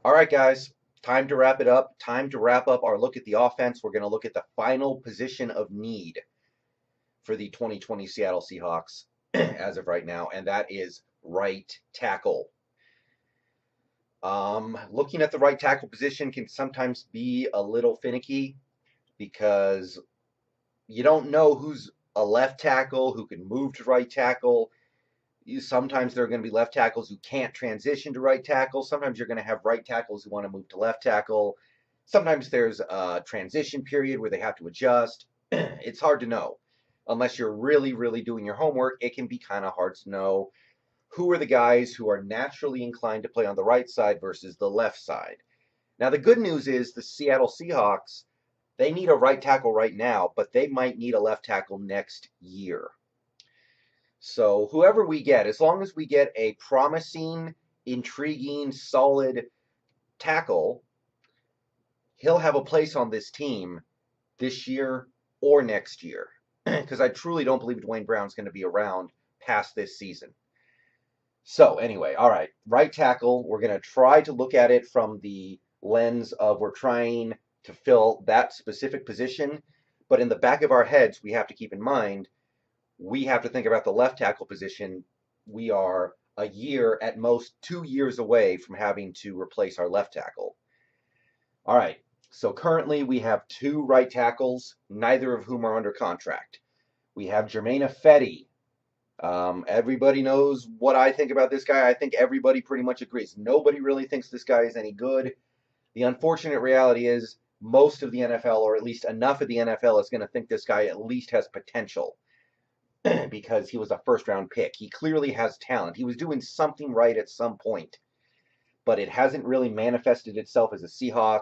All right, guys, time to wrap it up. Time to wrap up our look at the offense. We're going to look at the final position of need for the 2020 Seattle Seahawks as of right now, and that is right tackle. Looking at the right tackle position can sometimes be a little finicky because you don't know who's a left tackle, who can move to right tackle. Sometimes there are going to be left tackles who can't transition to right tackle. Sometimes you're going to have right tackles who want to move to left tackle. Sometimes there's a transition period where they have to adjust. It's hard to know. Unless you're really, really doing your homework, it can be kind of hard to know who are the guys who are naturally inclined to play on the right side versus the left side. Now, the good news is the Seattle Seahawks, they need a right tackle right now, but they might need a left tackle next year. So whoever we get, as long as we get a promising, intriguing, solid tackle, he'll have a place on this team this year or next year. Because I truly don't believe Dwayne Brown's going to be around past this season. So anyway, all right, right tackle, we're going to try to look at it from the lens of we're trying to fill that specific position. But in the back of our heads, we have to keep in mind we have to think about the left tackle position. We are a year, at most 2 years away from having to replace our left tackle. All right, so currently we have two right tackles, neither of whom are under contract. We have Germain Ifedi. Everybody knows what I think about this guy. I think everybody pretty much agrees. Nobody really thinks this guy is any good. The unfortunate reality is most of the NFL, or at least enough of the NFL, is going to think this guy at least has potential. Because he was a first-round pick. He clearly has talent. He was doing something right at some point, but it hasn't really manifested itself as a Seahawk.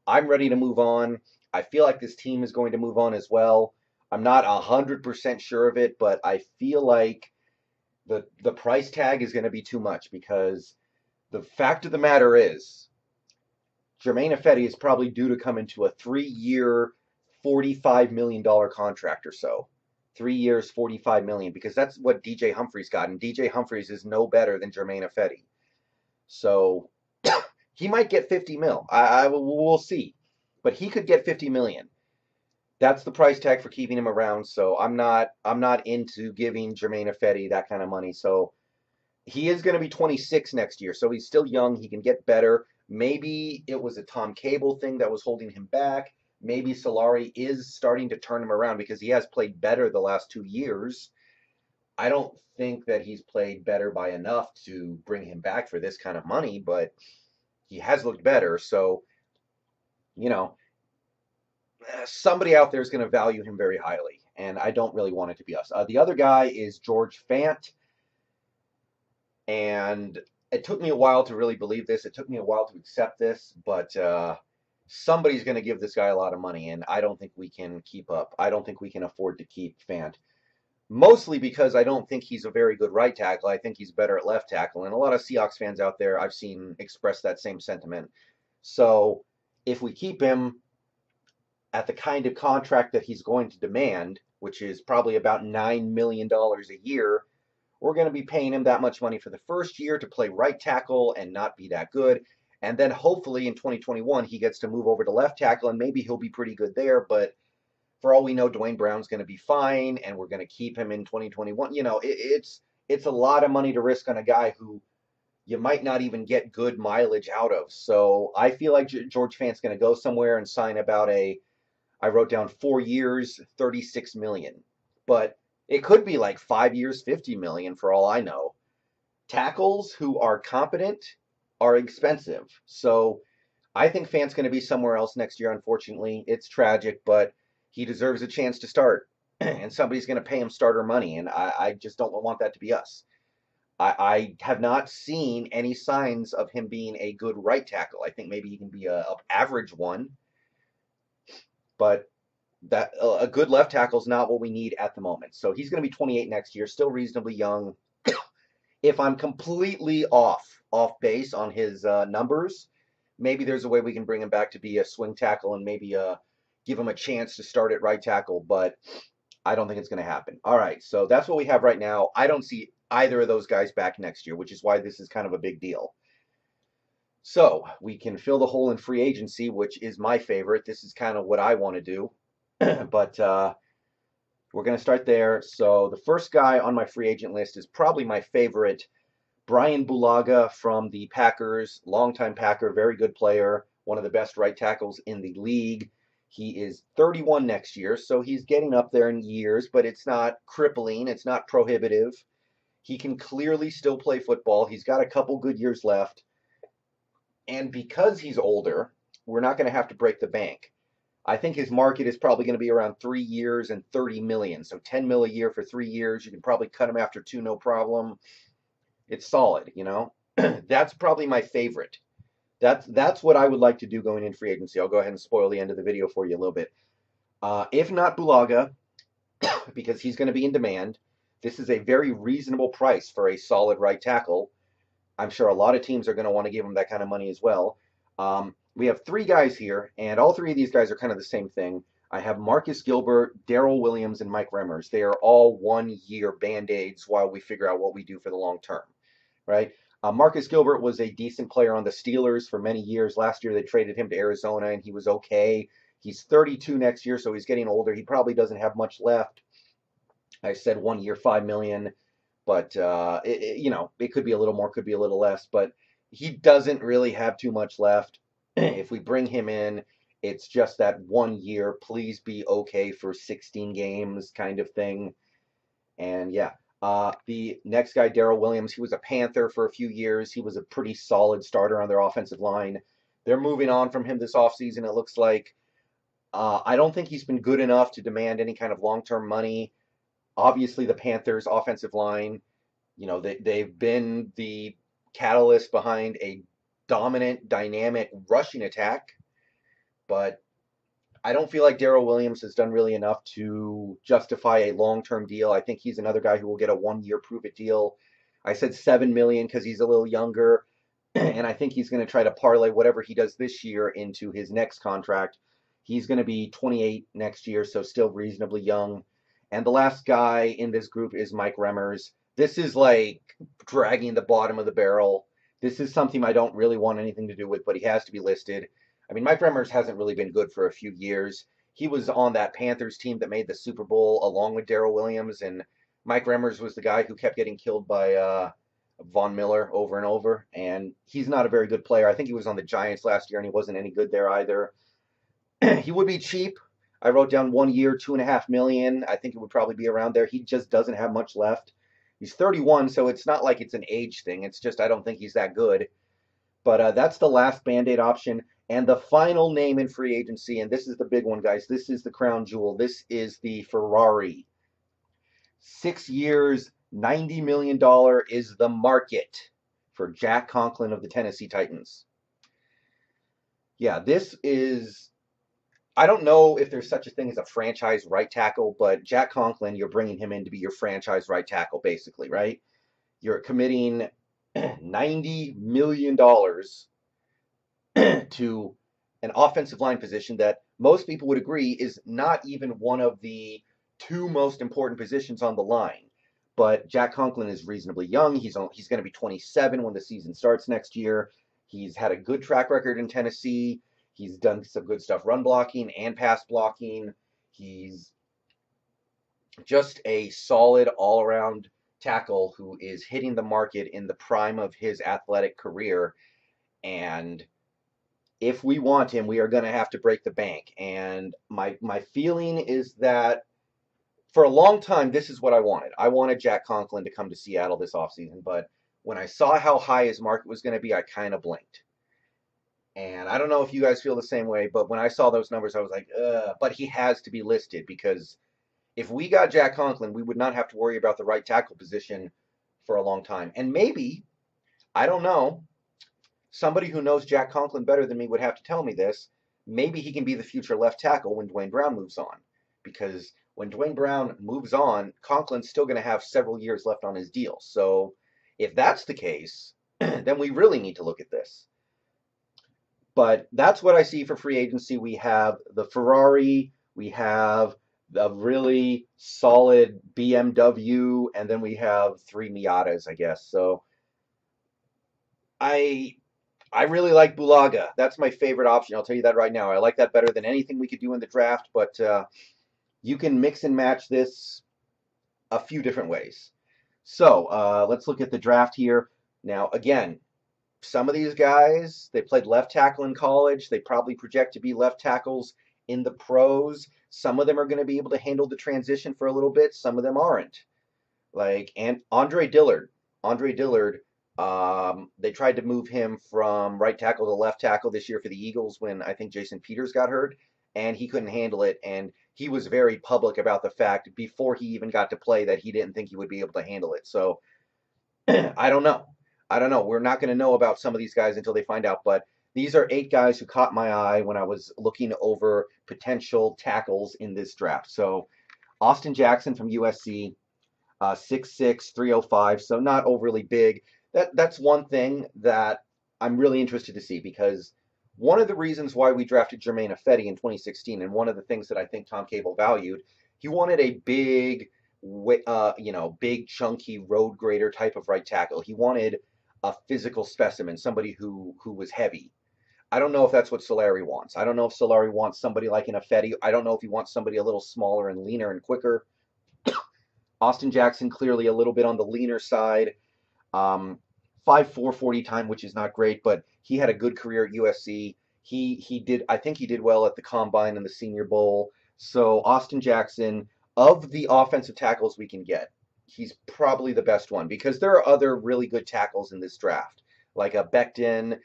I'm ready to move on. I feel like this team is going to move on as well. I'm not 100% sure of it, but I feel like the price tag is going to be too much because the fact of the matter is Germain Ifedi is probably due to come into a 3-year, $45 million contract or so. 3 years, $45 million, because that's what DJ Humphries got, and DJ Humphries is no better than Germain Ifedi. So he might get 50 mil. We'll see, but he could get 50 million. That's the price tag for keeping him around. So I'm not into giving Germain Ifedi that kind of money. So he is going to be 26 next year, so he's still young. He can get better. Maybe it was a Tom Cable thing that was holding him back. Maybe Solari is starting to turn him around because he has played better the last 2 years. I don't think that he's played better by enough to bring him back for this kind of money, but he has looked better. So, you know, somebody out there is going to value him very highly, and I don't really want it to be us. The other guy is George Fant, and it took me a while to really believe this. It took me a while to accept this, but somebody's going to give this guy a lot of money, and I don't think we can keep up. I don't think we can afford to keep Fant. Mostly because I don't think he's a very good right tackle. I think he's better at left tackle. And a lot of Seahawks fans out there I've seen express that same sentiment. So if we keep him at the kind of contract that he's going to demand, which is probably about $9 million a year, we're going to be paying him that much money for the first year to play right tackle and not be that good. And then hopefully in 2021, he gets to move over to left tackle, and maybe he'll be pretty good there. But for all we know, Dwayne Brown's going to be fine, and we're going to keep him in 2021. You know, it's a lot of money to risk on a guy who you might not even get good mileage out of. So I feel like George Fant's going to go somewhere and sign about I wrote down 4 years, 36 million. But it could be like 5 years, 50 million for all I know. Tackles who are competent are expensive. So I think Fant's going to be somewhere else next year, unfortunately. It's tragic, but he deserves a chance to start. And somebody's going to pay him starter money, and I just don't want that to be us. I have not seen any signs of him being a good right tackle. I think maybe he can be a average one, but that a good left tackle is not what we need at the moment. So he's going to be 28 next year, still reasonably young. If I'm completely off base on his numbers, maybe there's a way we can bring him back to be a swing tackle and maybe give him a chance to start at right tackle, but I don't think it's going to happen. All right, so that's what we have right now. I don't see either of those guys back next year, which is why this is kind of a big deal. So we can fill the hole in free agency, which is my favorite. This is kind of what I want to do. But we're going to start there. So the first guy on my free agent list is probably my favorite, Brian Bulaga from the Packers, longtime Packer, very good player, one of the best right tackles in the league. He is 31 next year, so he's getting up there in years, but it's not crippling, it's not prohibitive. He can clearly still play football. He's got a couple good years left. And because he's older, we're not going to have to break the bank. I think his market is probably going to be around 3 years and 30 million. So 10 mil a year for 3 years. You can probably cut him after 2, no problem. It's solid, you know. That's probably my favorite. That's what I would like to do going in free agency. I'll go ahead and spoil the end of the video for you a little bit. If not Bulaga, because he's going to be in demand, this is a very reasonable price for a solid right tackle. I'm sure a lot of teams are going to want to give him that kind of money as well. We have 3 guys here, and all 3 of these guys are kind of the same thing. I have Marcus Gilbert, Daryl Williams, and Mike Remmers. They are all 1-year Band-Aids while we figure out what we do for the long term, right? Marcus Gilbert was a decent player on the Steelers for many years. Last year they traded him to Arizona, and he was okay. He's 32 next year, so he's getting older. He probably doesn't have much left. I said 1 year, $5 million. But, you know, it could be a little more, could be a little less. But he doesn't really have too much left. If we bring him in, it's just that 1 year, please be okay for 16 games kind of thing. And, yeah. The next guy, Daryl Williams, he was a Panther for a few years. He was a pretty solid starter on their offensive line. They're moving on from him this offseason, it looks like. I don't think he's been good enough to demand any kind of long-term money. Obviously, the Panthers' offensive line, you know, they've been the catalyst behind a dominant, dynamic rushing attack. But I don't feel like Daryl Williams has done really enough to justify a long-term deal. I think he's another guy who will get a 1-year prove-it deal. I said $7 million because he's a little younger, and I think he's going to try to parlay whatever he does this year into his next contract. He's going to be 28 next year, so still reasonably young. And the last guy in this group is Mike Remmers. This is like dragging the bottom of the barrel. This is something I don't really want anything to do with, but he has to be listed. I mean, Mike Remmers hasn't really been good for a few years. He was on that Panthers team that made the Super Bowl along with Daryl Williams, and Mike Remmers was the guy who kept getting killed by Von Miller over and over, and he's not a very good player. I think he was on the Giants last year, and he wasn't any good there either. He would be cheap. I wrote down 1 year, $2.5 million. I think it would probably be around there. He just doesn't have much left. He's 31, so it's not like it's an age thing. It's just I don't think he's that good. But that's the last Band-Aid option. And the final name in free agency, and this is the big one, guys. This is the crown jewel. This is the Ferrari. 6 years, $90 million is the market for Jack Conklin of the Tennessee Titans. Yeah, this is... I don't know if there's such a thing as a franchise right tackle, but Jack Conklin, you're bringing him in to be your franchise right tackle, basically, right? You're committing $90 million to an offensive line position that most people would agree is not even one of the 2 most important positions on the line. But Jack Conklin is reasonably young. He's going to be 27 when the season starts next year. He's had a good track record in Tennessee. He's done some good stuff run blocking and pass blocking. He's just a solid all-around tackle who is hitting the market in the prime of his athletic career. And if we want him, we are going to have to break the bank. And my feeling is that for a long time, this is what I wanted. I wanted Jack Conklin to come to Seattle this offseason. But when I saw how high his market was going to be, I kind of blinked. And I don't know if you guys feel the same way, but when I saw those numbers, I was like, ugh. But he has to be listed because if we got Jack Conklin, we would not have to worry about the right tackle position for a long time. And maybe, I don't know, somebody who knows Jack Conklin better than me would have to tell me this. Maybe he can be the future left tackle when Dwayne Brown moves on. Because when Dwayne Brown moves on, Conklin's still going to have several years left on his deal. So if that's the case, then we really need to look at this. But that's what I see for free agency. We have the Ferrari, we have the really solid BMW, and then we have 3 Miatas, I guess. So I I really like Bulaga. That's my favorite option. I'll tell you that right now. I like that better than anything we could do in the draft, but you can mix and match this a few different ways. So let's look at the draft here. Now, again, some of these guys, they played left tackle in college. They probably project to be left tackles in the pros. Some of them are going to be able to handle the transition for a little bit. Some of them aren't. Like, and Andre Dillard. Andre Dillard, they tried to move him from right tackle to left tackle this year for the Eagles when I think Jason Peters got hurt, and he couldn't handle it. And he was very public about the fact before he even got to play that he didn't think he would be able to handle it. So I don't know. I don't know. We're not going to know about some of these guys until they find out. But these are 8 guys who caught my eye when I was looking over potential tackles in this draft. So Austin Jackson from USC, 6'6", 305, so not overly big. That's one thing that I'm really interested to see, because one of the reasons why we drafted Jermaine Ifedi in 2016, and one of the things that I think Tom Cable valued, he wanted a big, big chunky road grader type of right tackle. He wanted a physical specimen, somebody who was heavy. I don't know if that's what Solari wants. I don't know if Solari wants somebody like an Ifedi. I don't know if he wants somebody a little smaller and leaner and quicker. Austin Jackson, clearly a little bit on the leaner side. 5'4", 40 time, which is not great, but he had a good career at USC. I think he did well at the Combine and the Senior Bowl. So Austin Jackson, of the offensive tackles we can get, he's probably the best one, because there are other really good tackles in this draft, like a Becton.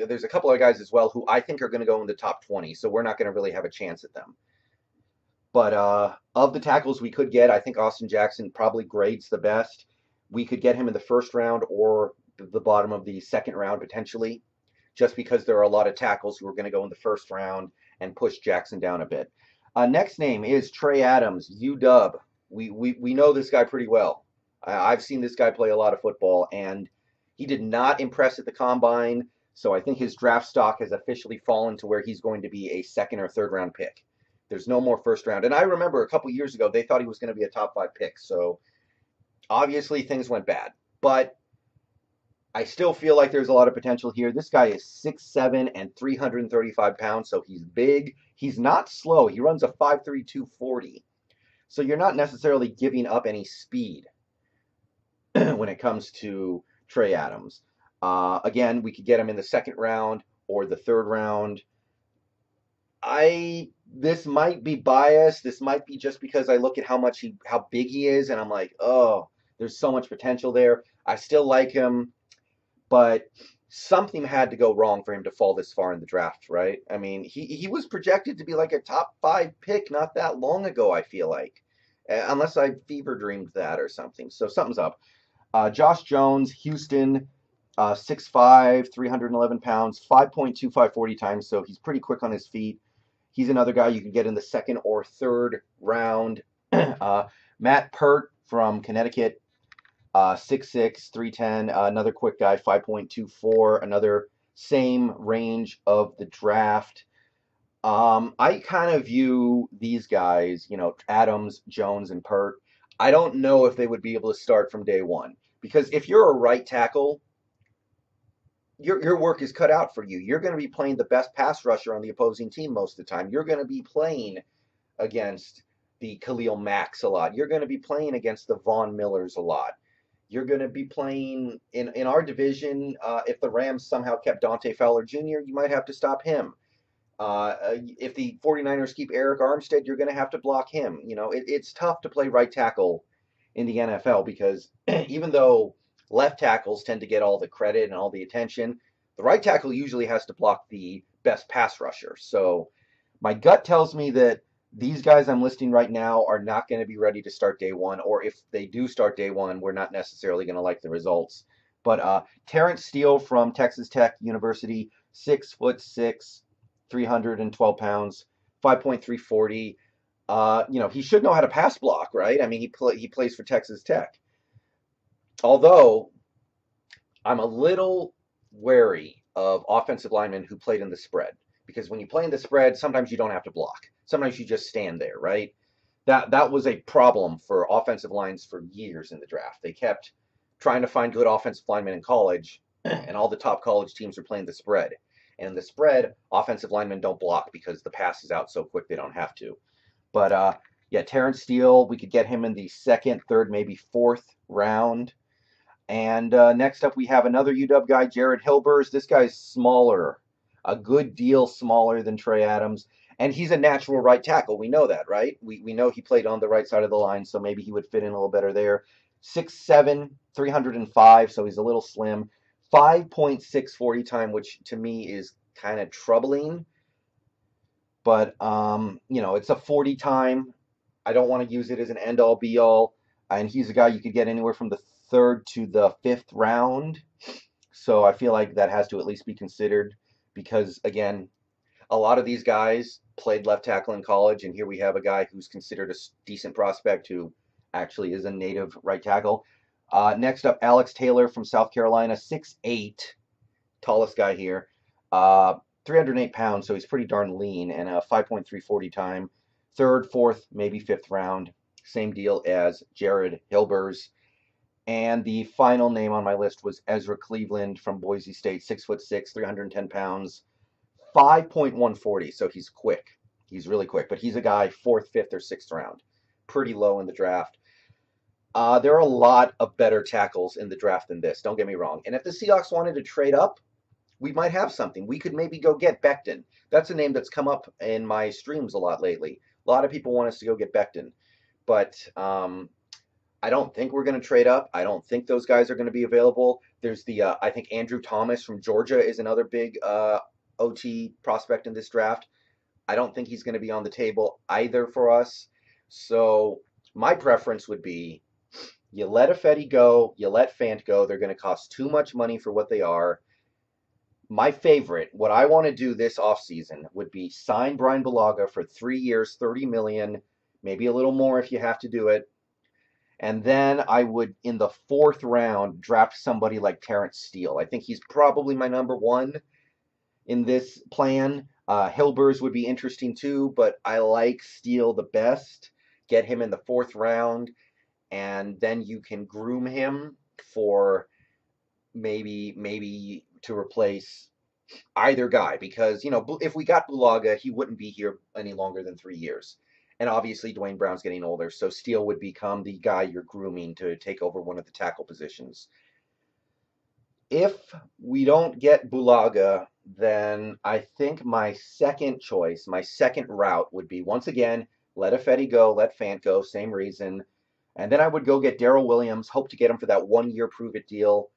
There's a couple of guys as well who I think are going to go in the top 20, so we're not going to really have a chance at them. But of the tackles we could get, I think Austin Jackson probably grades the best. We could get him in the first round or the bottom of the second round potentially, just because there are a lot of tackles who are going to go in the first round and push Jackson down a bit. Next name is Trey Adams, UW. We know this guy pretty well. I've seen this guy play a lot of football, and he did not impress at the Combine, so I think his draft stock has officially fallen to where he's going to be a second or third round pick. There's no more first round. And I remember a couple years ago, they thought he was going to be a top 5 pick. So obviously things went bad. But I still feel like there's a lot of potential here. This guy is 6'7" and 335 pounds, so he's big. He's not slow. He runs a 5'3", 240. So you're not necessarily giving up any speed when it comes to Trey Adams. Again, we could get him in the second round or the third round. This might be biased. This might be just because I look at how big he is, and I'm like, oh, there's so much potential there. I still like him, but something had to go wrong for him to fall this far in the draft, right? I mean, he was projected to be like a top 5 pick not that long ago, I feel like, unless I fever dreamed that or something. So something's up. Josh Jones, Houston, 6'5", 311 pounds, 5.25 40 times, so he's pretty quick on his feet. He's another guy you can get in the second or third round. Matt Pert from Connecticut, 6'6", 310, another quick guy, 5.24, another same range of the draft. I kind of view these guys, Adams, Jones, and Pert, I don't know if they would be able to start from day one. Because if you're a right tackle, your work is cut out for you. You're going to be playing the best pass rusher on the opposing team most of the time. You're going to be playing against the Khalil Macks a lot. You're going to be playing against the Von Millers a lot. You're going to be playing in our division. If the Rams somehow kept Dante Fowler Jr., you might have to stop him. If the 49ers keep Eric Armstead, you're going to have to block him. It's tough to play right tackle in the NFL because even though left tackles tend to get all the credit and all the attention, the right tackle usually has to block the best pass rusher. So my gut tells me that these guys I'm listing right now are not going to be ready to start day one, or if they do start day one, we're not necessarily going to like the results. But Terrence Steele from Texas Tech University, 6'6", 312 pounds, 5.340. He should know how to pass block, right? I mean, he plays for Texas Tech. Although I'm a little wary of offensive linemen who played in the spread, because when you play in the spread, sometimes you don't have to block. Sometimes you just stand there, right? That was a problem for offensive lines for years in the draft. They kept trying to find good offensive linemen in college, and all the top college teams are playing the spread. And in the spread, offensive linemen don't block because the pass is out so quick they don't have to. But yeah, Terrence Steele, we could get him in the second, third, maybe fourth round. And next up, we have another UW guy, Jared Hilbers. This guy's smaller, a good deal smaller than Trey Adams. And he's a natural right tackle. We know that, right? We know he played on the right side of the line, so maybe he would fit in a little better there. 6'7", 305, so he's a little slim. 5.6 40 time, which to me is kind of troubling. But, you know, it's a 40 time. I don't want to use it as an end-all, be-all. And he's a guy you could get anywhere from the third to the fifth round. So I feel like that has to at least be considered because, again, a lot of these guys played left tackle in college, and here we have a guy who's considered a decent prospect who actually is a native right tackle. Next up, Alex Taylor from South Carolina, 6'8", tallest guy here, 308 pounds, so he's pretty darn lean, and a 5.340 time. Third, fourth, maybe fifth round. Same deal as Jared Hilbers. And the final name on my list was Ezra Cleveland from Boise State, 6'6", 310 pounds, 5.140. So he's quick. He's really quick. But he's a guy fourth, fifth, or sixth round. Pretty low in the draft. There are a lot of better tackles in the draft than this. Don't get me wrong. And if the Seahawks wanted to trade up, we might have something. We could maybe go get Becton. That's a name that's come up in my streams a lot lately. A lot of people want us to go get Becton. But I don't think we're going to trade up. I don't think those guys are going to be available. There's the, I think Andrew Thomas from Georgia is another big OT prospect in this draft. I don't think he's going to be on the table either for us. So my preference would be you let Ifedi go, you let Fant go. They're going to cost too much money for what they are. My favorite, what I want to do this offseason would be sign Brian Bulaga for 3 years, $30 million, maybe a little more if you have to do it. And then I would, in the fourth round, draft somebody like Terrence Steele. I think he's probably my number one in this plan. Hilbers would be interesting too, but I like Steele the best. Get him in the fourth round, and then you can groom him for maybe to replace either guy. Because, you know, if we got Bulaga, he wouldn't be here any longer than 3 years. And obviously, Dwayne Brown's getting older, so Steele would become the guy you're grooming to take over one of the tackle positions. If we don't get Bulaga, then I think my second choice, my second route would be, once again, let Ifedi go, let Fant go, same reason. And then I would go get Darrell Williams, hope to get him for that 1 year prove-it deal.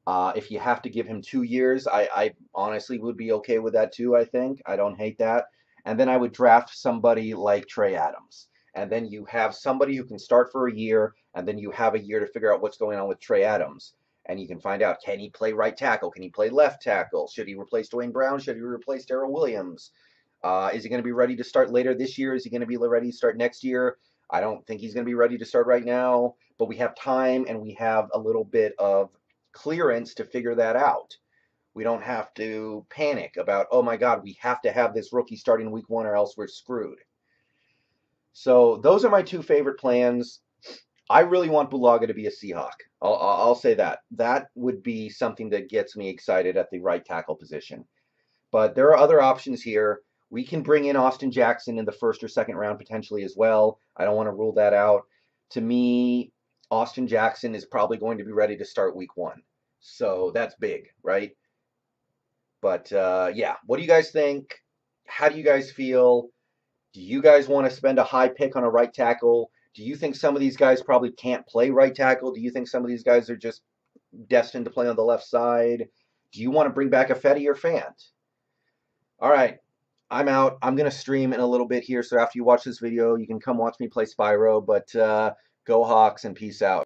If you have to give him 2 years, I honestly would be okay with that too, I think. I don't hate that. And then I would draft somebody like Trey Adams. And then you have somebody who can start for a year, and then you have a year to figure out what's going on with Trey Adams. And you can find out, can he play right tackle? Can he play left tackle? Should he replace Dwayne Brown? Should he replace Darrell Williams? Is he going to be ready to start later this year? Is he going to be ready to start next year? I don't think he's going to be ready to start right now, but we have time and we have a little bit of clearance to figure that out. We don't have to panic about, oh my God, we have to have this rookie starting week 1 or else we're screwed. So those are my two favorite plans. I really want Bulaga to be a Seahawk. I'll say that. That would be something that gets me excited at the right tackle position. But there are other options here. We can bring in Austin Jackson in the first or second round potentially as well. I don't want to rule that out. To me, Austin Jackson is probably going to be ready to start week 1. So that's big, right? But yeah, what do you guys think? How do you guys feel? Do you guys want to spend a high pick on a right tackle? Do you think some of these guys probably can't play right tackle? Do you think some of these guys are just destined to play on the left side? Do you want to bring back Ifedi or Fant? All right, I'm out. I'm going to stream in a little bit here, so after you watch this video, you can come watch me play Spyro, but go Hawks and peace out.